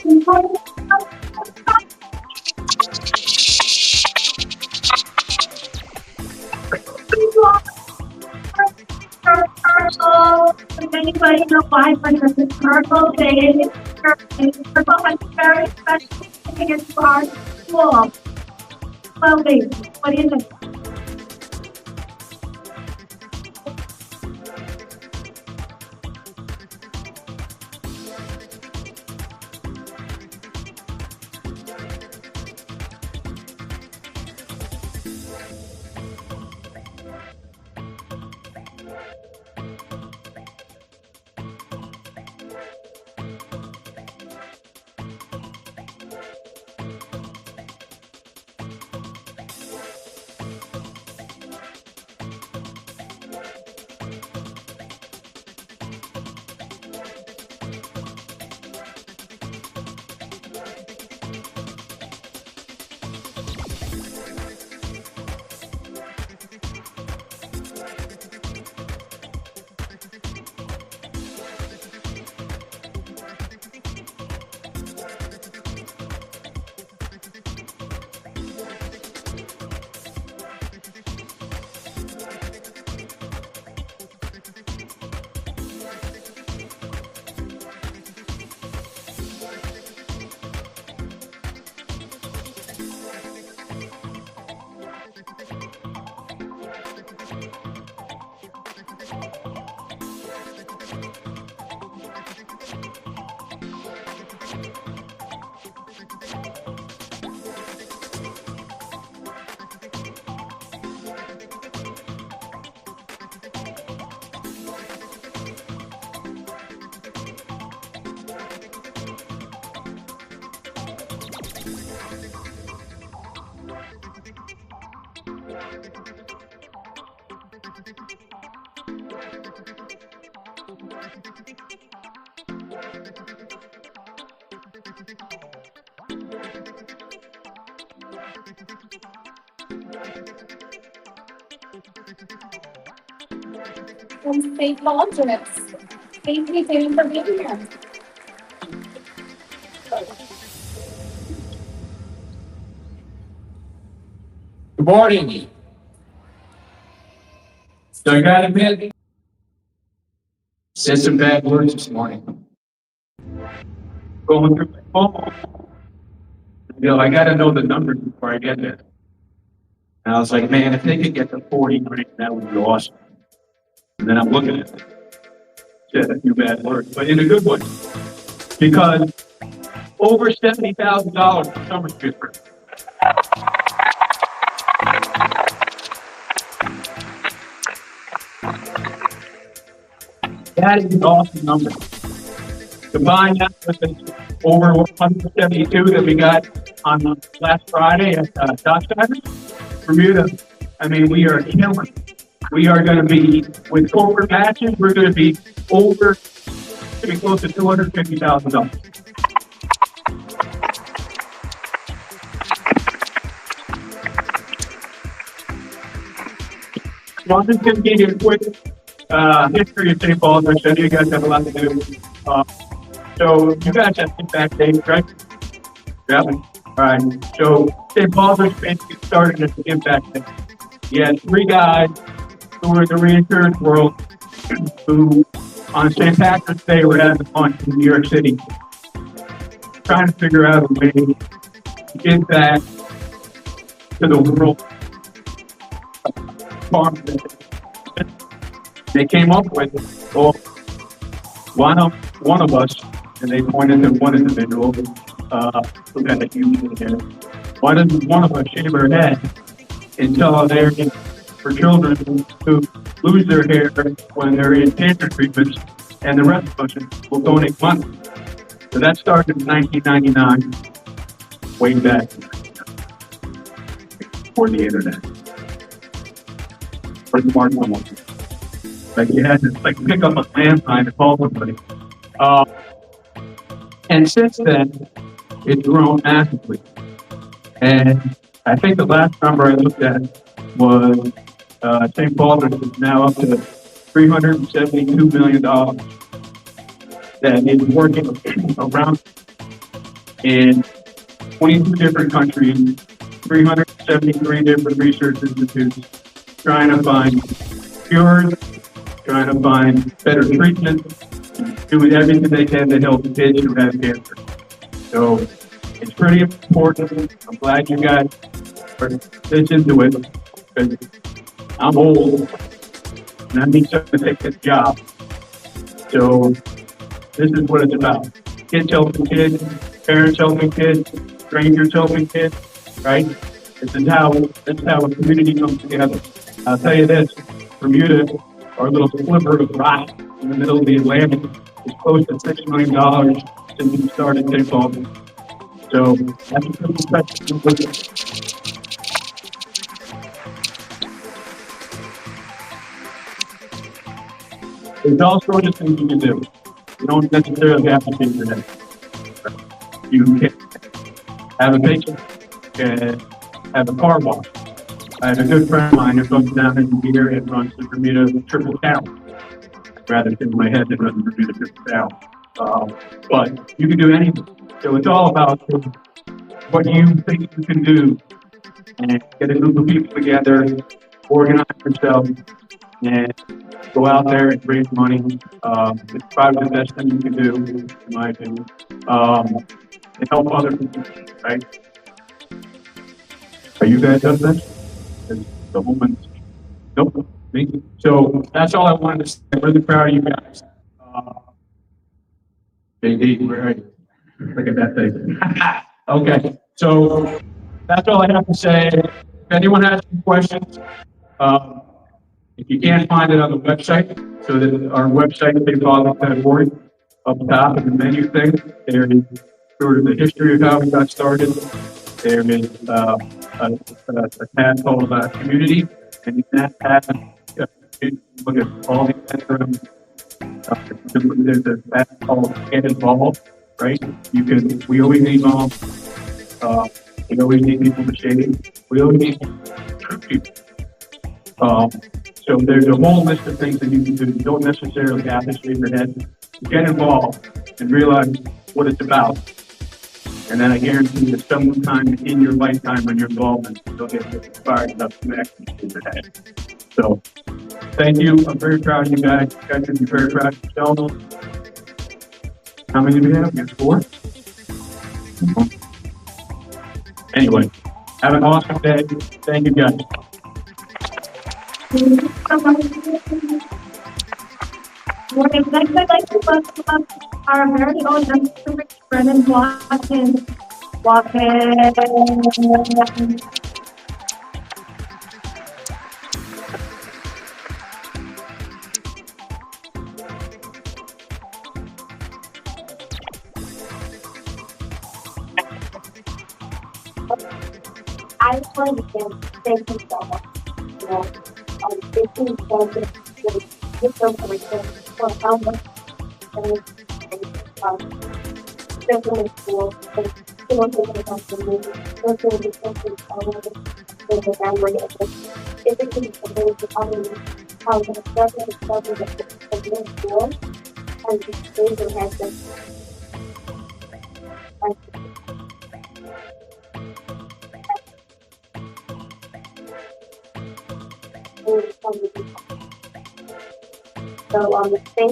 Anybody know why the historical day is very special against our school? Well, baby, what do you think? From St. Baldrick. Thank you, Dan, for being here. Good morning. So I got to admit, said some bad words this morning. Going through my phone, I got to know the numbers before I get there. And I was like, man, if they could get to 40, that would be awesome. And then I'm looking at it. Said a few bad words, but in a good way. Because over $70,000 for Somersfield. That is an awesome number. Combine that with the over 172 that we got on last Friday at Dockside, Bermuda. I mean, we are killing. We are going to be, with corporate matches, we're going to be over, to be close to $250,000. So I'm just going to give you a quick history of St. Baldrick. I know you guys have a lot to do. So you guys have impact days, right? Yeah. All right. So St. Baldrick basically started as an impact day. You had three guys who were in the reinsurance world who, on St. Patrick's Day, were having fun in New York City, trying to figure out a way to give back to the world. They came up with, well, one of us, and they pointed to one individual who got a huge hair. Why doesn't one of us shave our head and tell their for children who lose their hair when they're in cancer treatments, and the rest of us will donate money. So that started in 1999, way back before the internet. For the smartphone. Like you had to pick up a landline to call somebody. And since then, it's grown massively. And I think the last number I looked at was St. Baldrick is now up to $372 million that is working around in 22 different countries, 373 different research institutes, trying to find cures, trying to find better treatment, doing everything they can to help kids who have cancer. So it's pretty important. I'm glad you guys are this into it because I'm old and I need someone to take this job. So this is what it's about. Kids helping kids, parents helping kids, strangers helping kids, right? This is how a community comes together. I'll tell you this, Bermuda, our little sliver of rock in the middle of the Atlantic, is close to $6 million since we started St. Baldrick. So that's a good perspective. There's all sorts of things you can do. You don't necessarily have to change your head. You can have a patient, can have a car wash. I have a good friend of mine who comes down in here and runs the Bermuda Triple Town. Rather than my head that runs the Bermuda Triple Town. But you can do anything. So it's all about what you think you can do and get a group of people together, organize yourself, and go out there and raise money. It's probably the best thing you can do, in my opinion, to help other people, right? Are you guys done this? The Homans? Nope. Me? So that's all I wanted to say. I'm really proud of you guys. JD, where are you? Look at that thing. Okay, so that's all I have to say. If anyone has any questions, if you can't find it on the website, so that our website, they follow that board up top in the menu thing. There is sort of the history of how we got started. There is a tab called Community, and in that tab, you look at all the background. There's a tab called Get Involved, right? We always need moms. We always need people to shade. We always need people. So there's a whole list of things that you can do. You don't necessarily have to shave your head. Get involved and realize what it's about. And then I guarantee that sometime in your lifetime when you're involved, you'll get inspired enough to actually shave your head. So thank you. I'm very proud of you guys. You guys should be very proud of yourselves. How many do we have? We have 4? Anyway, have an awesome day. Thank you guys. What exactly I'd like to welcome our very own Mr. Brennan Watkins. I just wanted to thank you so much. You know, this is for how much definitely school, so thank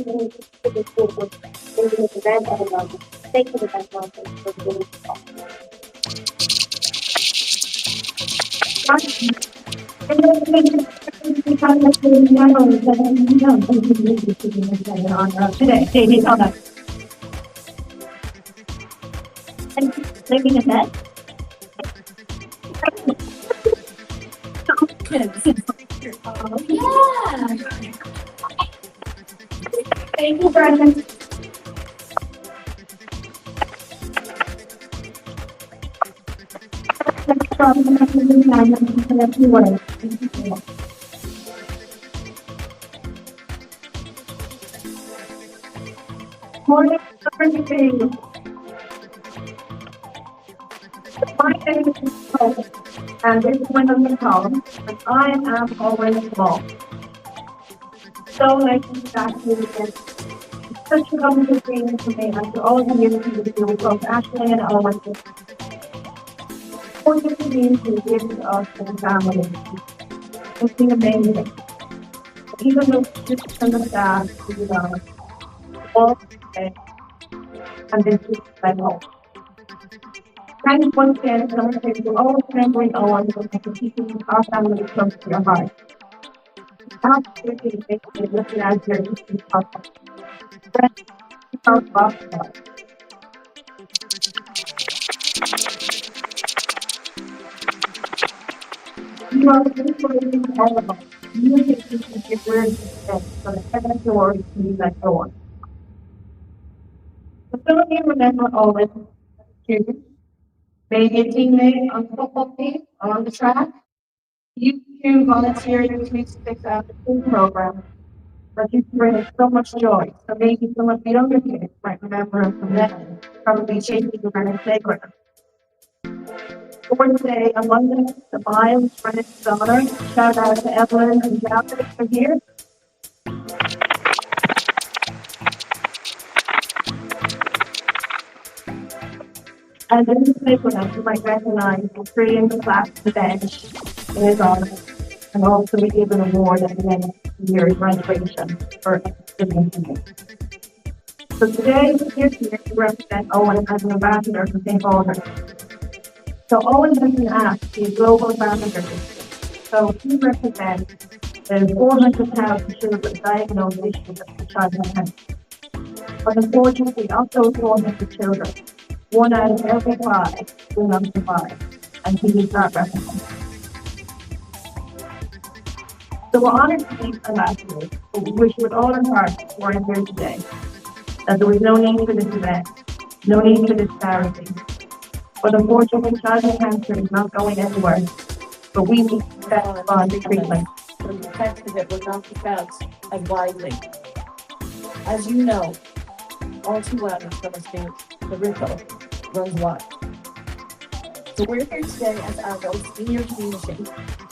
you to the school for making this event and thank you to the best for doing today. Looking ahead. Yeah. Thank you, Brendan. Morning, everything. My name is Owen, and this is one of the columns, and I am always involved. So nice to be back here again. Such a wonderful feeling for me after all the years of with both Ashley and Owen. For the community given to us as a family. It's been amazing. Even though just from the staff, all day, and this is like home. Thanks once again, Somersfield, for always remembering Owen and for keeping our family close to your heart. Absolutely, looking at your history podcast. Our podcast. You are inspiring all of us. You take this to give words to so the heaven glory can be let go on. So some of you remember Owen, student, maybe a teammate on the football team or on the track. You too volunteered in the 3 6 after school program that used to bring us so much joy. So maybe some of the younger kids might remember him from then, probably chasing around the playground. Born today on Monday, the Miles Brennan Summer. Shout out to Evelyn and Janet for here. And in the playground, you might recognize the three in the class to the bench in his honor. And also we give an award at the end of the year's graduation for giving to me. So today, we're here to represent Owen as an ambassador for St. Baldrick. So Owen has been asked to be a global ambassador this year. So he represents the 400,000 children diagnosed issues of childhood cancer. But unfortunately, of those 400 children, 1 out of every 5 will not survive, and he is not represented. So we're honored to be ambassadors, but we wish with all our hearts who are here today that there was no need for this event, no need for this charity. But unfortunately, childhood cancer is not going anywhere, but we need to set on treatment. The effects of it will not be felt as widely. As you know, all too well in Somersfield, the ripple runs wide. So we're here today as adults in your community,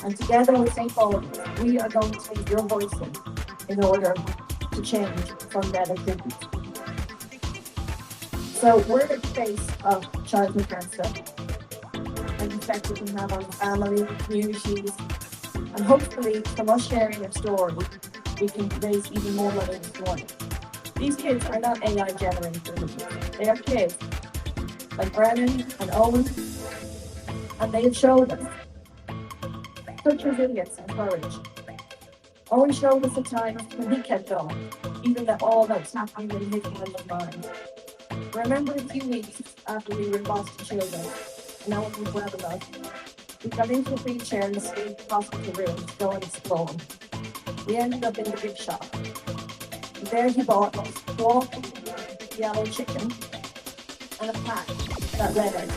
and together with St. Paul's, we are going to take your voices in order to change from negativity. So we're at the face of childhood cancer and the effect it can have on family, communities, and hopefully from us sharing our story, we can raise even more money this morning. These kids are not AI generated. They are kids like Brennan and Owen, and they have showed us such resilience and courage. Owen showed us the times when he kept going, even though all that was happening in his mind. Remember a few weeks after we were in Boston Children, and no one was well enough. We got into a wheelchair in the state hospital room to go and explore. We ended up in the big shop. And there he bought us 4 yellow chicken and a pack that read it.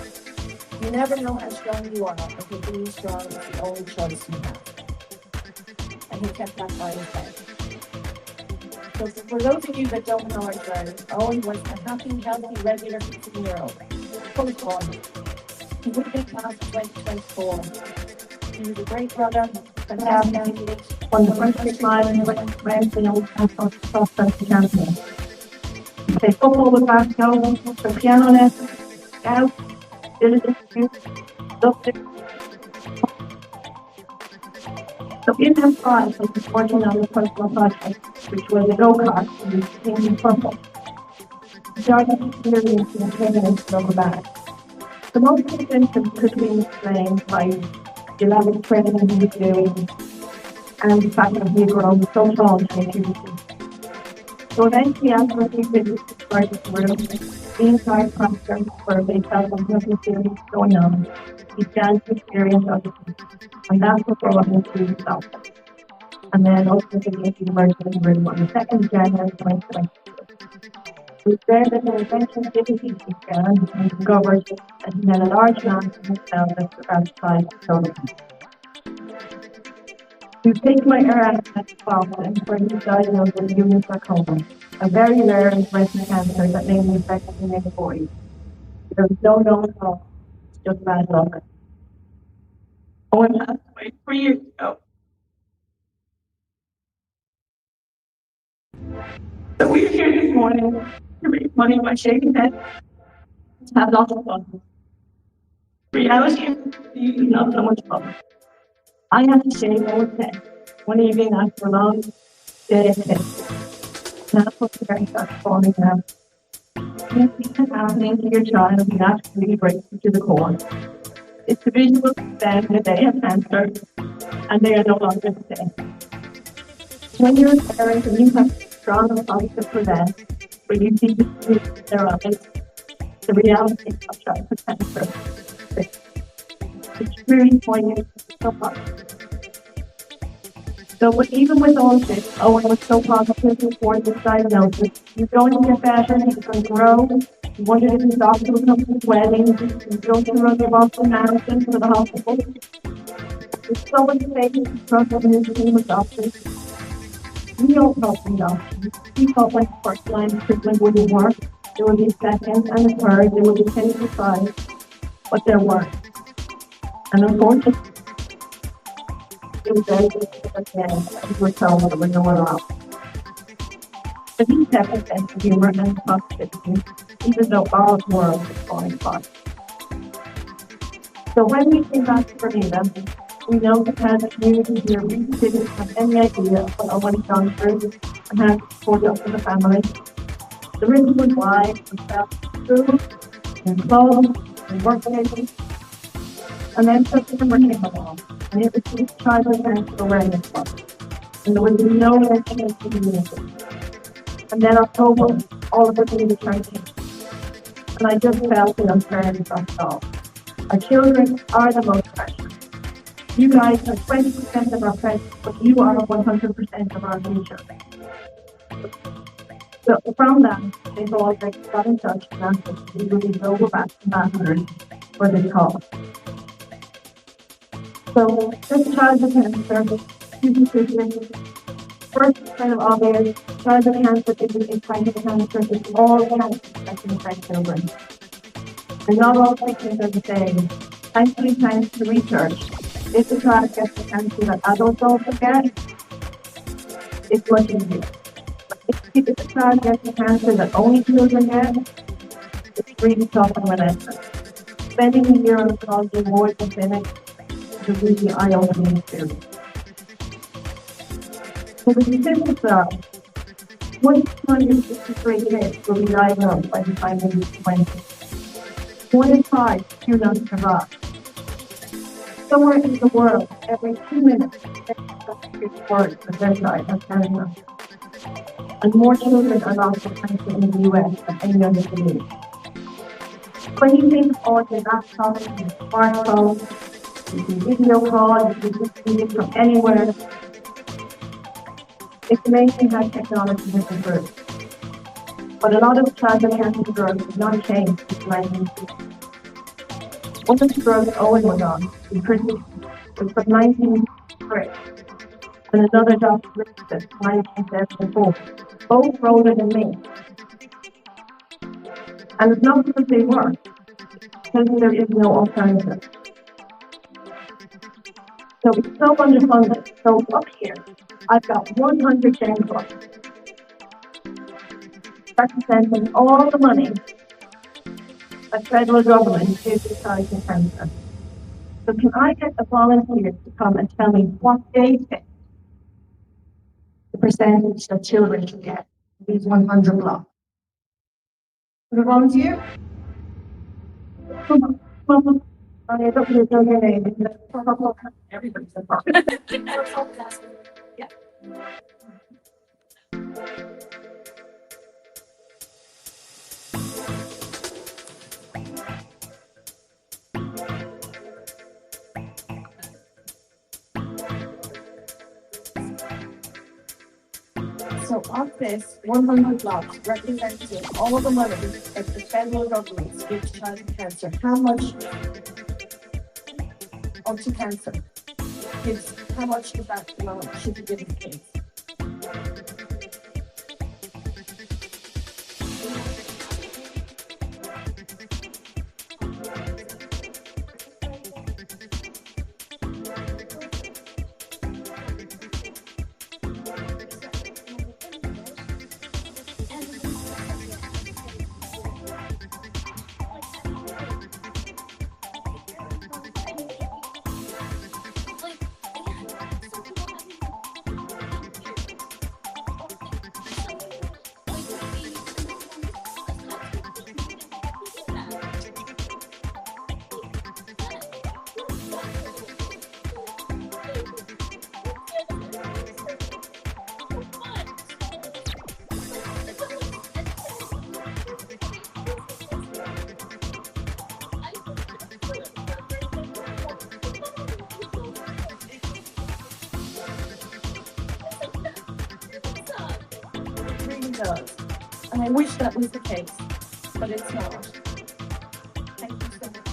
You never know how strong you are until being strong is the only choice you have. And he kept that by his side. So for those of you that don't know our story, Owen was a happy, healthy, regular 15-year-old, full of fun. He would be class 2024. He was a great brother, fantastic athlete. On the first 6 miles, he went to the old cross-country champion. They football with basketball, the piano lessons, scout, diligent youth, loved it. So in that prize, he was working on the personal project, which was a go-kart in pink and purple. He started experiencing payments of the back. The most of the symptoms could be explained by the level of training he was doing and the fact that he had grown so tall in activity. So eventually, after a few visits to the emergency room, the entire process where they felt like nothing serious going on, he began to experience other things. And that's what brought him to himself. And then ultimately into the emergency room on the 2nd of January 2022. It was there that they eventually did a CT scan and discovered that he had a large mass in his cell that was outside the colon. We've taken my air at Boston where he was diagnosed with human sarcoma, a very rare and aggressive cancer that mainly affects teenage boys. There was no known cause, just bad luck. Owen passed away 3 years ago. So we're here this morning to raise money by shaking heads, to have lots of fun. Reality is not so much fun. I have to shave Owen's head one evening after a long day at tennis. And that's what the very starts falling down. When you see it happening to your child, you have to really break you to the core. It's the visual to them that they have cancer and they are no longer the same. When you're a parent and you have strong and positive for them, when you see the truth in their eyes, the reality of childhood cancer, it's really poignant, so positive. So even with all of this, Owen was so positive before this diagnosis. He's going to get better, he's going to grow. He wondered if his doctor would come to his wedding. He's going to run the Boston Marathon to the hospital. There's so much faith and trust in his team of doctors. We all help in doctors. We thought like the first line of treatment wouldn't work. There would be a second and a third. There would be clinical trials, but there weren't. And unfortunately, it was very difficult at the end, as we're told that we're nowhere around. But he kept a sense of humor and positivity, even though our world was falling apart. So when we came back to Bermuda, we know that the community here really didn't have any idea of what Owen had gone through and how to support us as a family. The risk was wide, and felt food, and clothes, and work places. And then September came along, and it was this childhood cancer awareness month, and there was no mention of the community. And then October, all of us in the training, and I just felt the unfairness of it all. Our children are the most precious. You guys are 20% of our present, but you are 100% of our future. So from that, they Baldrick got in touch and asked us to be the global ambassadors for this cause. So this childhood cancer, first kind of obvious, childhood cancer isn't a kind of cancer, it's all cancers that can affect children. And not all patients are the same. Thankfully, thanks to research, if the child gets the cancer that adults also get, it's much easier. If the child gets the cancer that only children get, it's really tough and relentless. Spending a year on oncology more than clinic is a really eye-opening experience. So the statistics are, 163 kids will be diagnosed by the time they reach 20. 1 in 5 do not survive. Somewhere in the world, every 2 minutes, there's words of their child has cancer. And more children are lost to cancer in the US than any other community. When you think of all your laptops and smartphones, you can video call, you can just do it from anywhere. It's amazing how technology has improved. But a lot of childhood cancer drugs have not changed since 1960. One of the drugs Owen was on, in prison, was from 1903, and another doctor listed 1974. Both older than me. And it's not because they were, because there is no alternative. So it's so underfunded. So up here, I've got 100 gen books representing all the money that federal government gives to fighting cancer. So can I get a volunteer to come and tell me what they think the percentage that children should get these 100 blocks? The volunteer? Come on. I don't know your name. Everybody's a part. Yeah. So of this, 100 blocks representing all the money that the federal government gives to childhood cancer, how much onto cancer gives, how much of that amount should be given to kids? does. And I wish that was the case, but it's not. Thank you so much.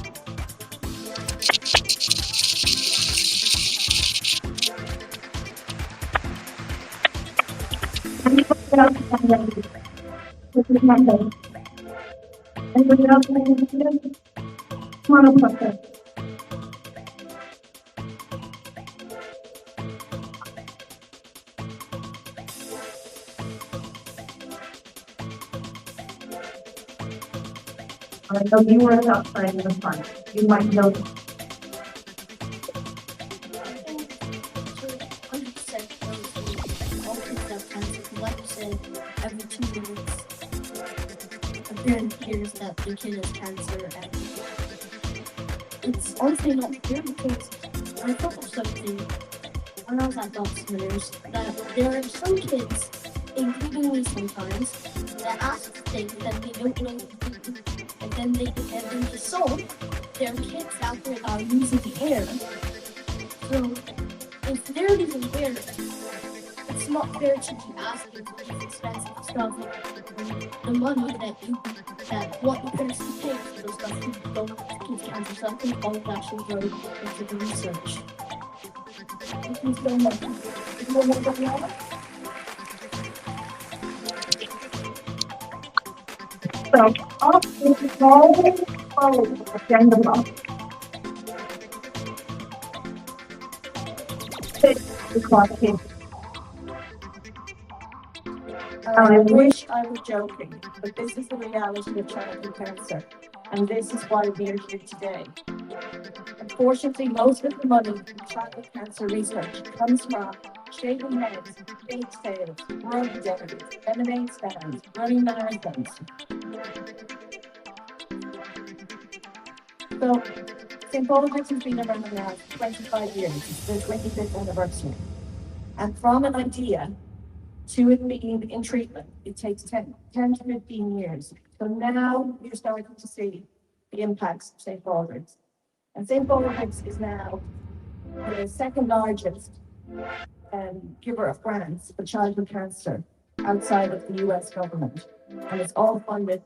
Anybody else have any? This is my day. Anybody else have any questions? Come on up, Pastor. I know you were outside in the front. You might know. Like you said, every 2 minutes, a parent hears that their kid has cancer, and it's honestly not fair because I thought of something when I was at Doc's Winners that there are some kids, including me sometimes, that ask things that they don't know what to do, and then to solve, there are kids out there that are losing the air. So if they're losing the air, it's not fair to keep asking for these expensive stuff. The money that what the parents can pay for those stuff to go to kids' cancer. So I think all of that should go into the research. Thank you so much. Is there anybody else? So, all this is all agenda box. This is what it is. I wish I were joking, but this is the reality of childhood cancer, and this is why we're here today. Unfortunately, most of the money in childhood cancer research comes from shaving heads, bake sales, road days, lemonade stands, running marathons. So, St. Baldrick has been around now for 25 years. It's their 25th anniversary. And from an idea to it being in treatment, it takes 10 to 15 years. So now you're starting to see the impacts of St. Baldrick's. And St. Baldrick's is now the second largest giver of grants for childhood cancer outside of the US government. And it's all funded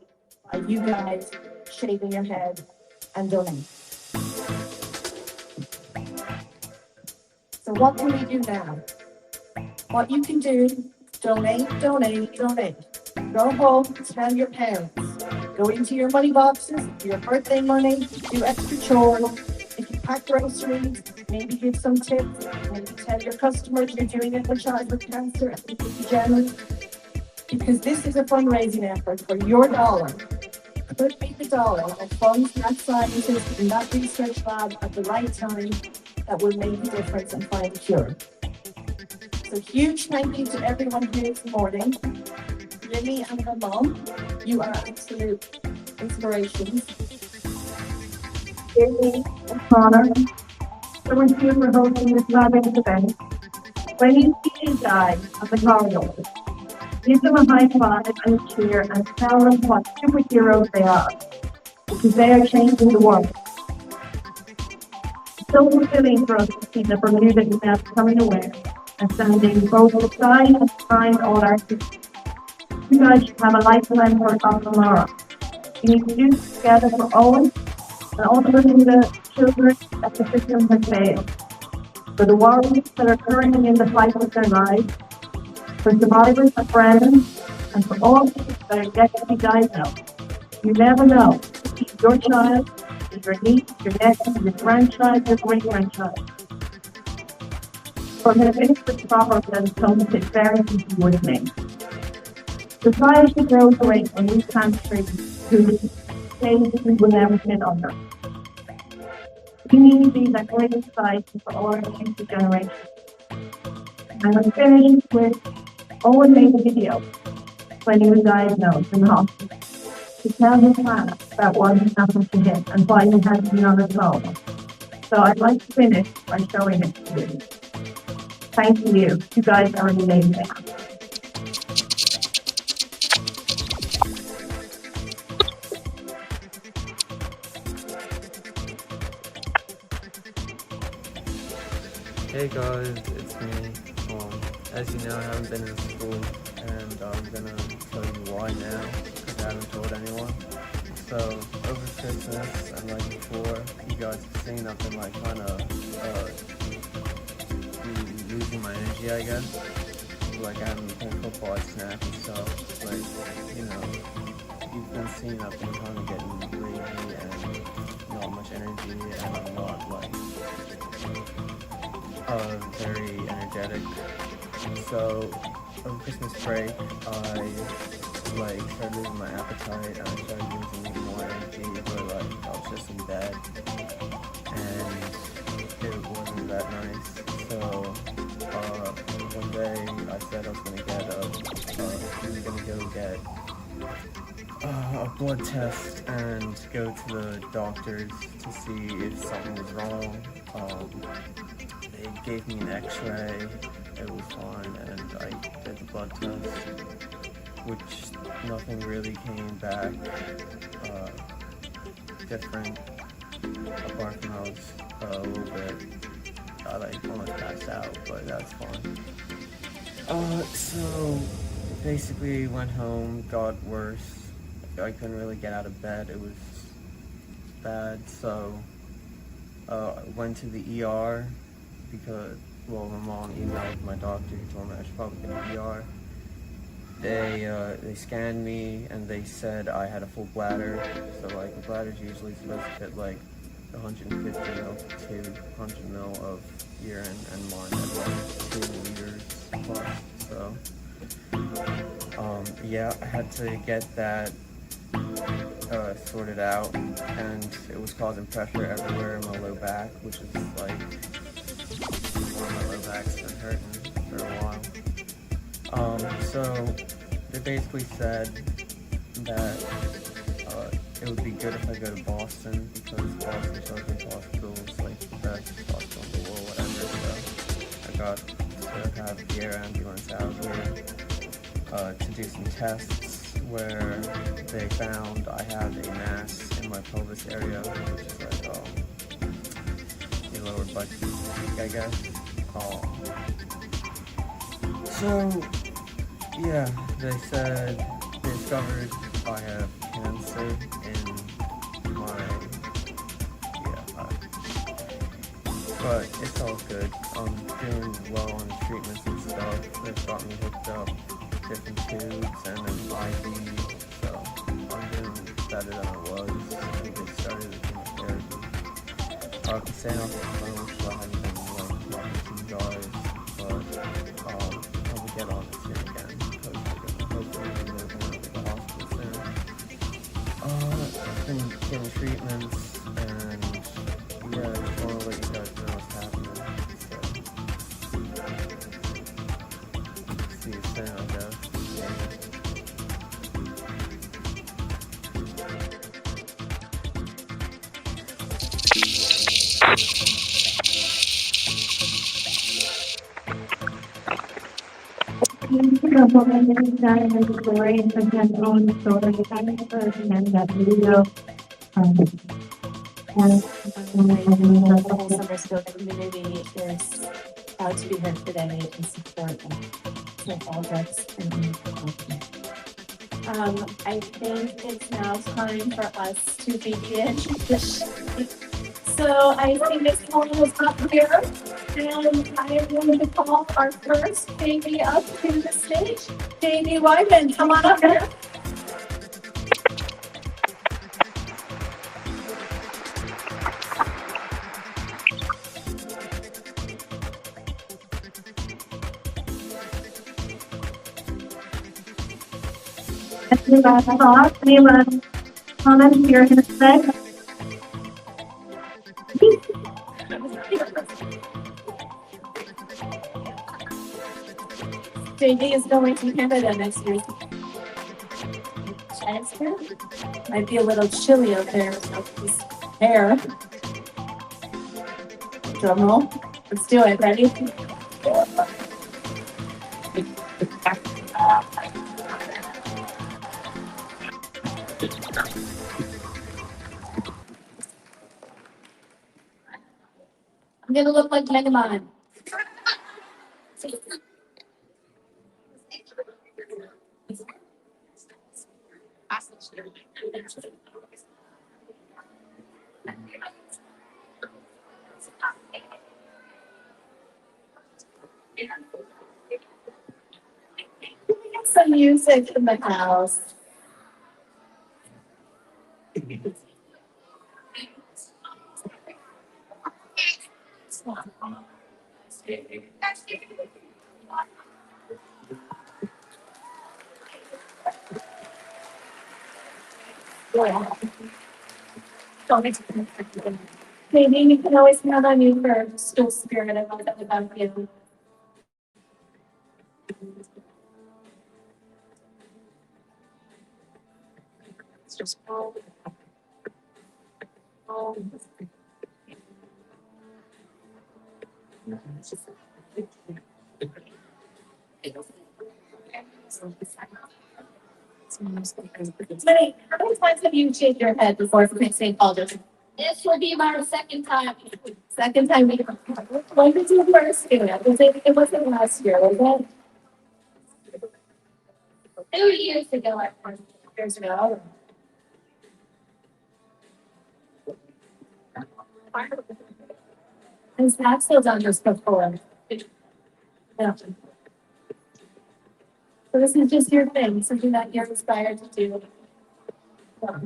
by you guys shaving your head and donating. So what can we do now? What you can do, donate. Go home, tell your parents. Go into your money boxes, your birthday money, do extra chores. If you pack groceries, maybe give some tips. Maybe tell your customers you're doing it for childhood cancer and be generous. Because this is a fundraising effort for your dollar. Could be the dollar that funds that scientist in that research lab at the right time that will make a difference and find a cure. So huge thank you to everyone here this morning. Lily and her mom, you are absolute inspirations. Disney and Connor. Somersfield for hosting this lavish event. When you see these guys at the corridors, give them a high five and a cheer and tell them what superheroes they are, because they are changing the world. It's so fulfilling for us to see that Bermuda is now becoming aware and standing both beside and behind all our cities. You guys should have a lifeline for us tomorrow. We need to do this together for Owen and ultimately the children that the system has failed. For the warriors that are currently in the fight of their lives, for survivors of friends, and for all those that are yet to be diagnosed. You never know. Your child, your niece, your nephew, your grandchild, your great-grandchild. From the minister proverb that comes to experience you would name. Society grows away from these countries whose things we will never get under. We need to be that great society for all our future generations. And I'm finished with Owen made a video when he was diagnosed in the hospital to tell his class about what had happened to him and why he had to be on his own. So I'd like to finish by showing it to you. Thank you. You guys are amazing. Hey guys, it's me. As you know, I haven't been in school and I'm gonna tell you why now, because I haven't told anyone. So, over Christmas and like before, you guys have seen I've been like kind of losing my energy, I guess. Like I haven't been playing football, I snap and stuff. Like, you know, you've been seeing I've been kind of getting lazy and not much energy, and I'm not like very energetic. So over Christmas break, I like started losing my appetite and I started losing more energy, but like I was just in bed and it wasn't that nice. So one day I said I was gonna go get a blood test and go to the doctors to see if something was wrong. They gave me an x-ray, it was fine, and I did the blood test, which nothing really came back different, apart from I was a little bit, I like almost passed out, but that's fine. So basically went home, got worse. I couldn't really get out of bed, it was bad, so went to the ER because, well, my mom emailed my doctor who told me I should probably go to the ER. They scanned me and they said I had a full bladder, so like the bladder's usually supposed to fit like 150 mil to 200 mil of urine, and mine had like 2 liters plus, so yeah, I had to get that sorted out, and it was causing pressure everywhere in my low back, which is like, one of my low back's been hurting for a while. So they basically said that it would be good if I go to Boston, because Boston Children's Hospital is like the best hospital in the world, whatever, so I got to have the air ambulance out here to do some tests, where they found I have a mass in my pelvis area, which is like your lower butt cheek, I guess. So yeah, they said they discovered I have cancer in my but it's all good. I'm doing well on treatments and stuff. They've got me hooked up different tubes and an IV, so I'm doing better than I was when they started the chemotherapy. I've been staying off the phone, so I haven't been talking to you guys, but I will get on it soon again, because hopefully we're going to the hospital soon. I've been getting treatments, and yeah, I just want to let you guys know what's happening, so see you soon, I guess. Story and sometimes own story, and that video. And The whole Somersfield community is proud to be here today and support St. Baldrick and I think it's now time for us to begin the show. So I think Miss Owen is up here, and I am going to call our first baby up to the stage. Baby Wyman, come on up here. the last thought, anyone comments you're gonna say? JD is going to Canada next week. Might be a little chilly out there with his hair. Drum roll. Let's do it. Ready? I'm gonna look like Megamind. some music in the house. Maybe you can always count on you for school spirit and all that without you. Lenny, how many times have you shaved your head before St. Baldrick? This will be my second time. Second time you when did you first do it? It wasn't last year, was it? 2 years ago, I first. Years ago. And Snap still done this before. Yeah. So this is just your thing, something that you're inspired to do. Yeah.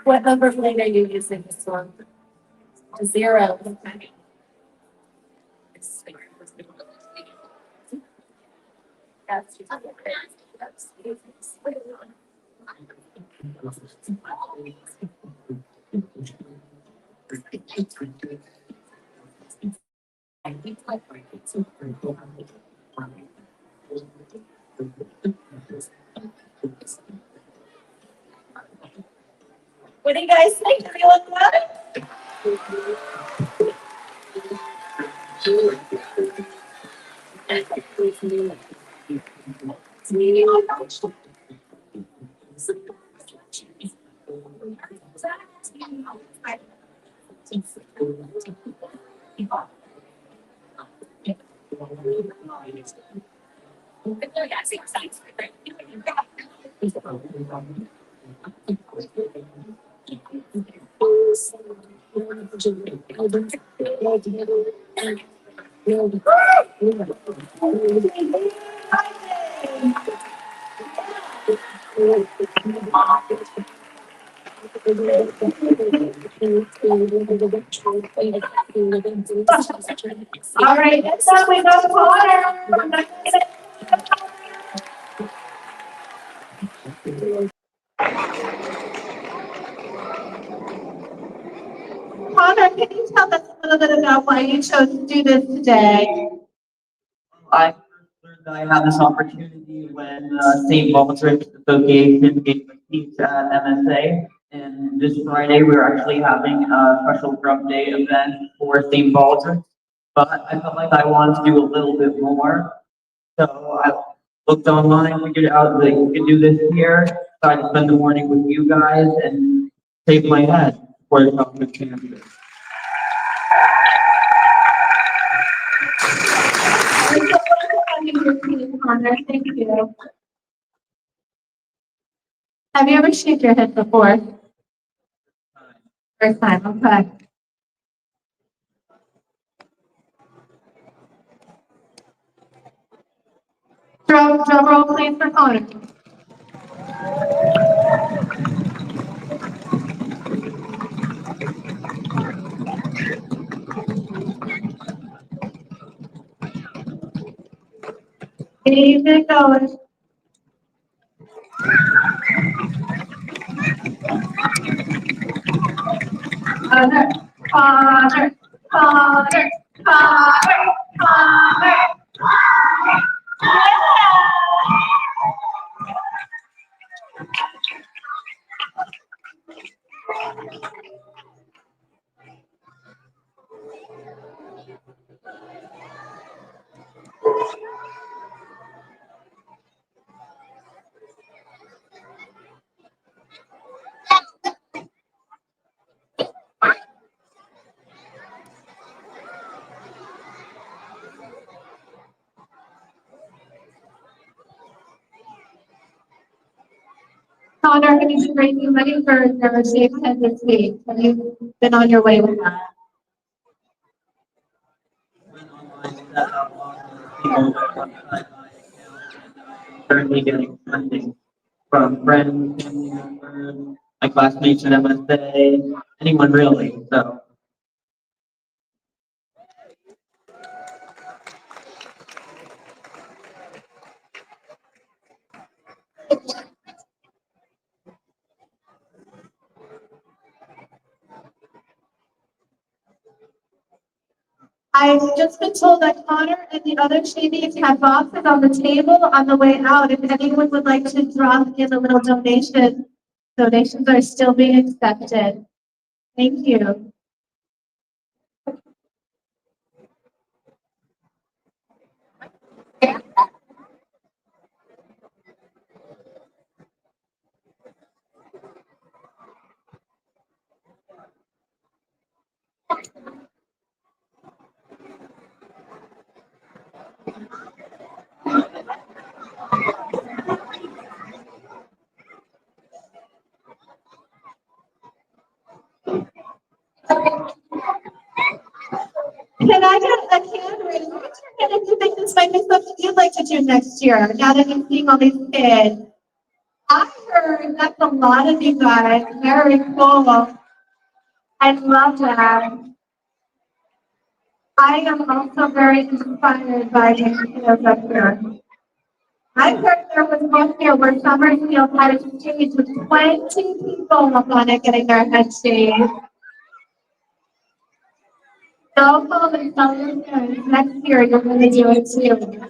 What number plate are you using this one? 0. What do you guys think? Do you look good? All right, next up we got Connor. Connor, can you tell us a little bit about why you chose to do this today? I learned that I had this opportunity when St. Baldrick Association gave me seats at MSA. And this Friday, we're actually having a special drum day event for St. Baldrick. But I felt like I wanted to do a little bit more. So I looked online, figured out that you could do this here. So I spend the morning with you guys and save my head for the conference campus. Connor, thank you. Have you ever shaved your head before? First time, okay. Drum roll, please, for Connor. Keep it going. Connor, Connor, Connor, Connor, Connor. Connor, have you been raising money for your safe attendance week? Have you been on your way with that? Went online, set up on the website, currently getting funding from friends, family members, my classmates at MSA, anyone really, so. I've just been told that Connor and the other Shadies have boxes on the table on the way out. If anyone would like to drop in a little donation, donations are still being accepted. Thank you. Can I get a hand raise? Raise your hand if you think this might be something you'd like to do next year, now that you're seeing all these kids. I heard that's a lot of you guys. Very cool. I love that. I am also very inspired by the kids up here. I heard there was one year where Somersfield had a stage with 20 people up on it getting their heads shaved. Go home and tell your parents next year you're going to do it too.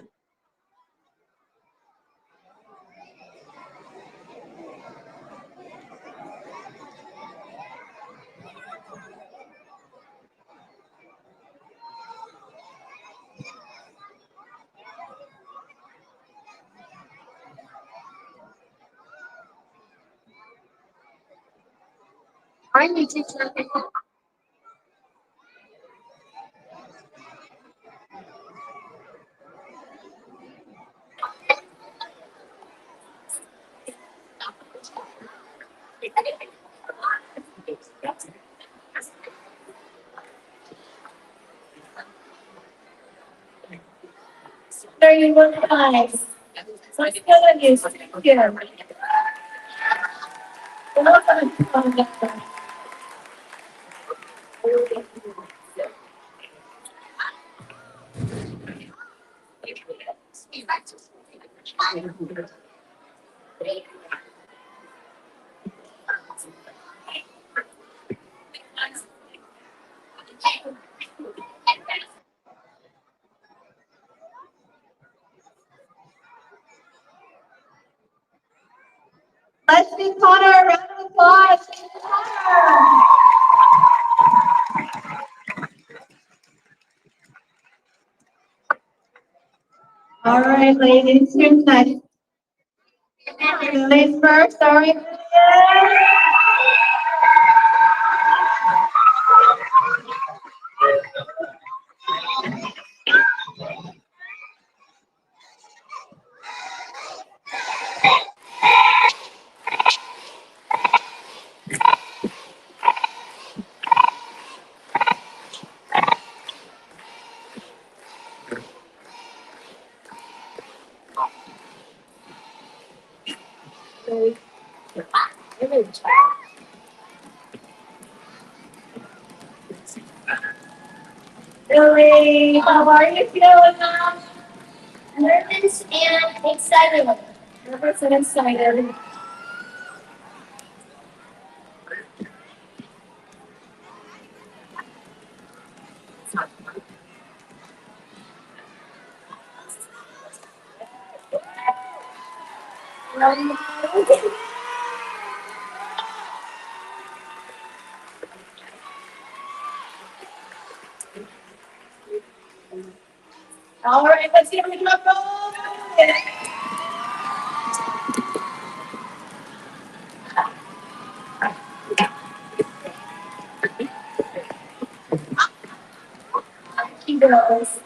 I need to check it out. There you go, guys. So it's gonna be here. Let's give Connor a round of applause. Connor. All right, ladies, who's next? Ladies first, sorry. Lily, how are you feeling now? Nervous and excited. Nervous and excited. All right, let's give it a drum roll. He goes.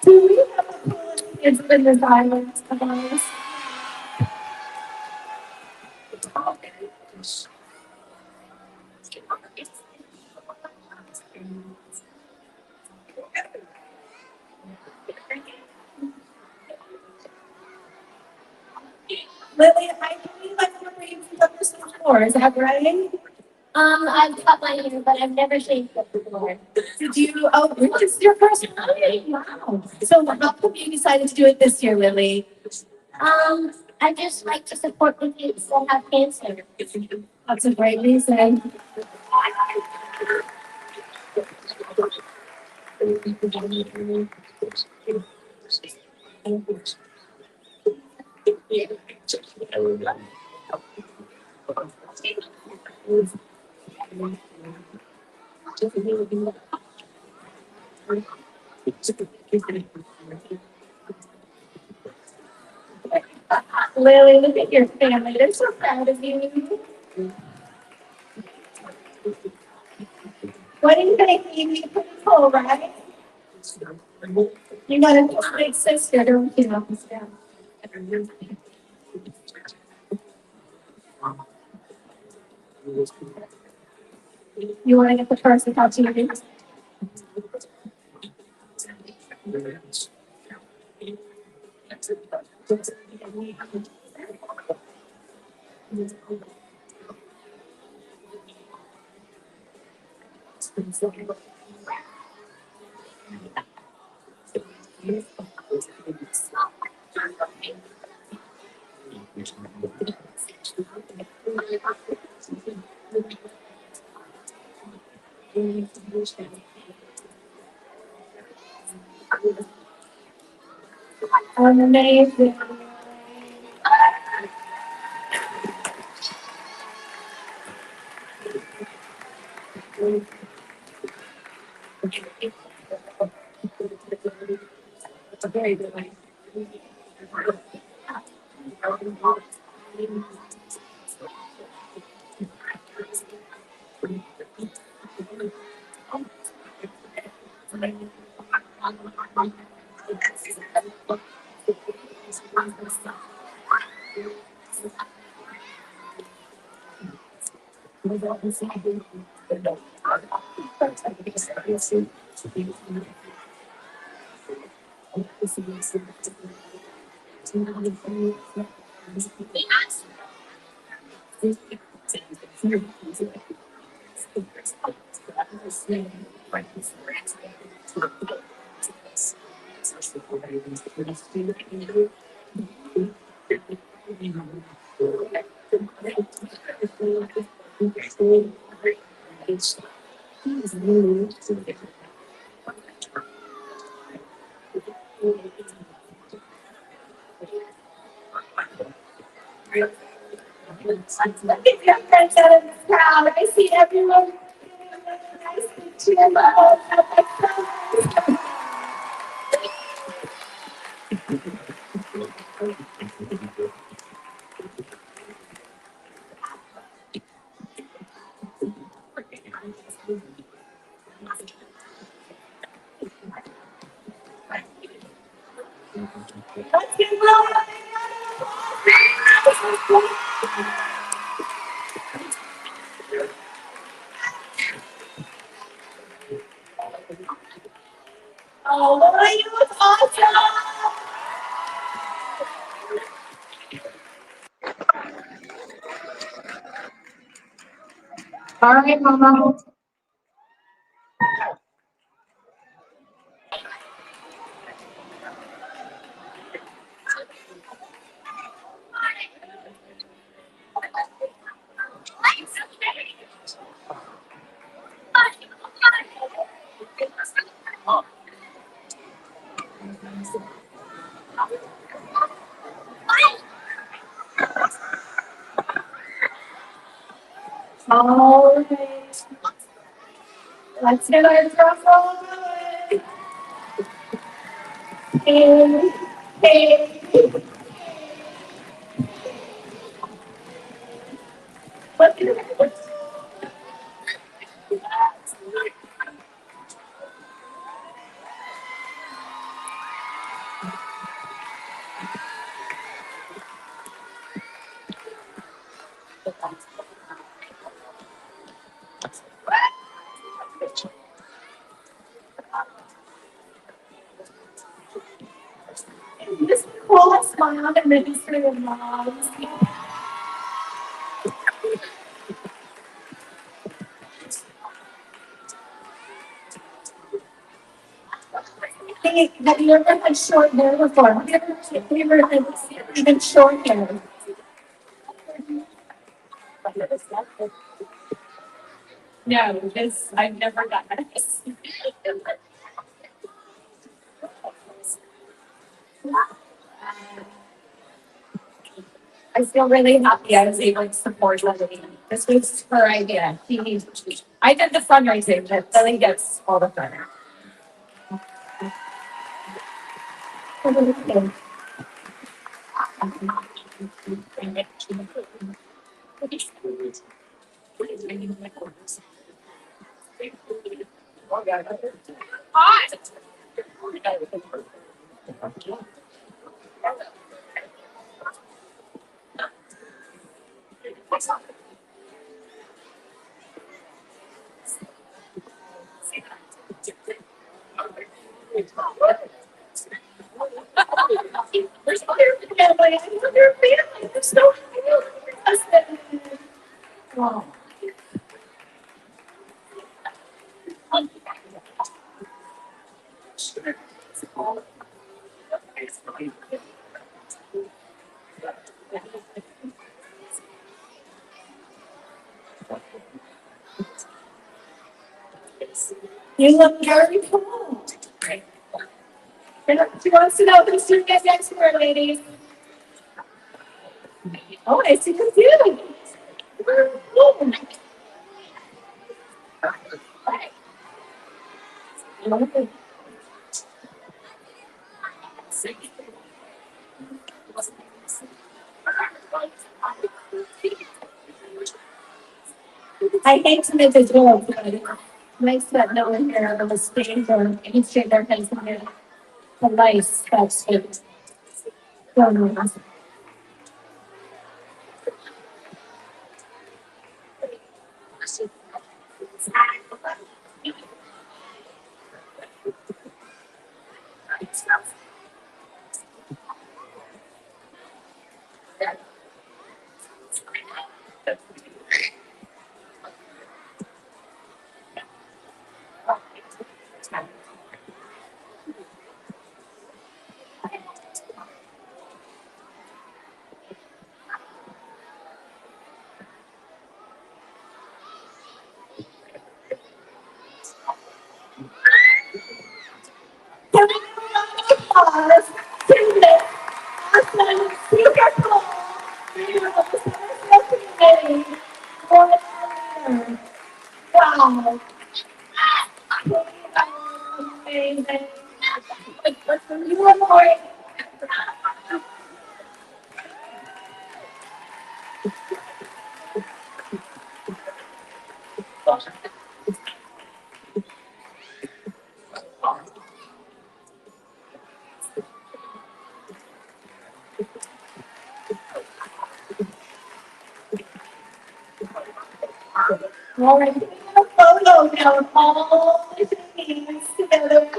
Do we have a pool It's been the silence of us. Lily, I believe I remember you from the first before, is that right? I've cut my hair, but I've never shaved it before. Did you, oh, this is your first time? Wow. So how come you decided to do it this year, Lily? I just like to support the kids that have cancer. That's a great reason. Lily, look at your family. They're so proud of you. What do you think? You need pretty cool, right? You got a big sister, don't you? You want to get the person talk to you? Amazing. Look at your friends out of the crowd. I see everyone. Nice to cheer them on. Let's get loud. Oh, Laura, you look awesome. All right, Mama. All right. Let's get our drum rolling. Hey, hey. Look at it. This cool smile and ministry of moms. Hey, have you ever had short hair before? Have you ever had even short hair? No, because I've never done this. I feel really happy I was able to support Lily. This was her idea. I did the fundraising, but Lily gets all the credit. There's other family. Other family. There's no husband. Oh. You look very cool. She wants to know who's doing this next to her, ladies. Oh, I see you. I hate to make this world, but nice that no one here on the stage or can shake their heads and get a nice that's it. Can we pause? Sing this. Awesome. Beautiful. Beautiful. Somersfield community. Wonderful. Wow. Amazing. You were more. All right. A photo now of all the teams together.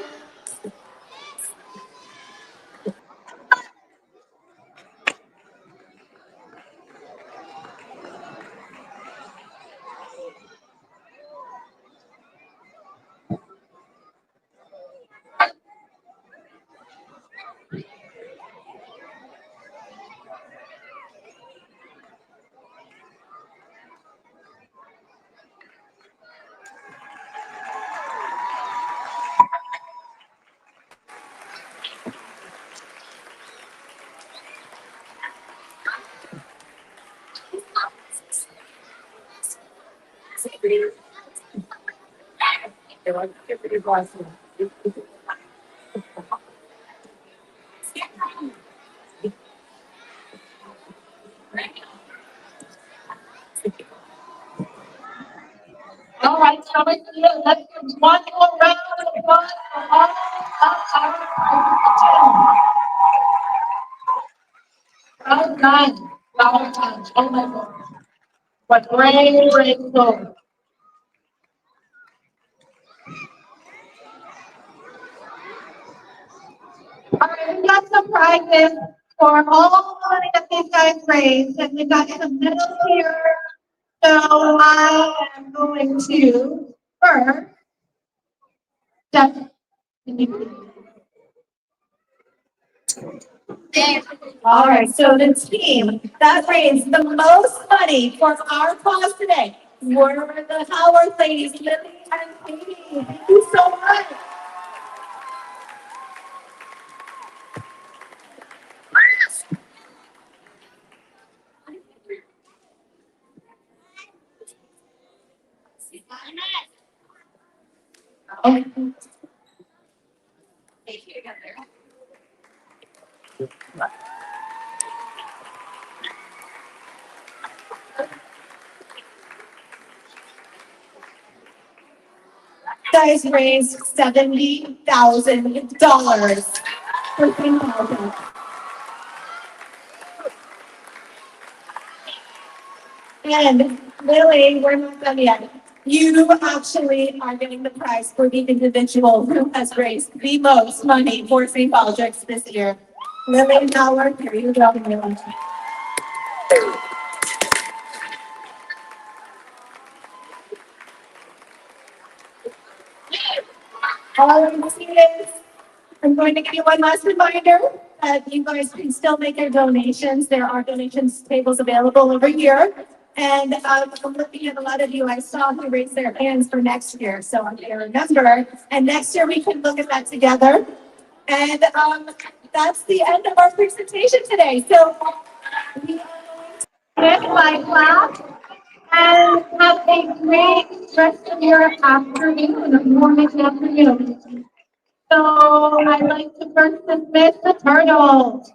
All right, so let's give one more round of applause for all of our participants. Well done. Well done. Oh my God. But great goal. All right, we got some prizes for all the money that these guys raised, and we got some medals here. So I am going to first step. All right, so the team that raised the most money for our cause today were the Howard ladies, Lily and Katie. Thank you so much. Okay. Thank you again there. Guys raised $70,000 for St. Paul's. And Lily, we're not done yet. You actually are getting the prize for the individual who has raised the most money for St. Baldrick's this year. Lily Howard, here you go. All of the students, I'm going to give you one last reminder that you guys can still make your donations. There are donations tables available over here. And I'm looking at a lot of you, I saw who raised their hands for next year. So I'm going to remember. And next year we can look at that together. And that's the end of our presentation today. So we With my class and have a great rest of your afternoon, or morning afternoon. So I'd like to first dismiss the turtles.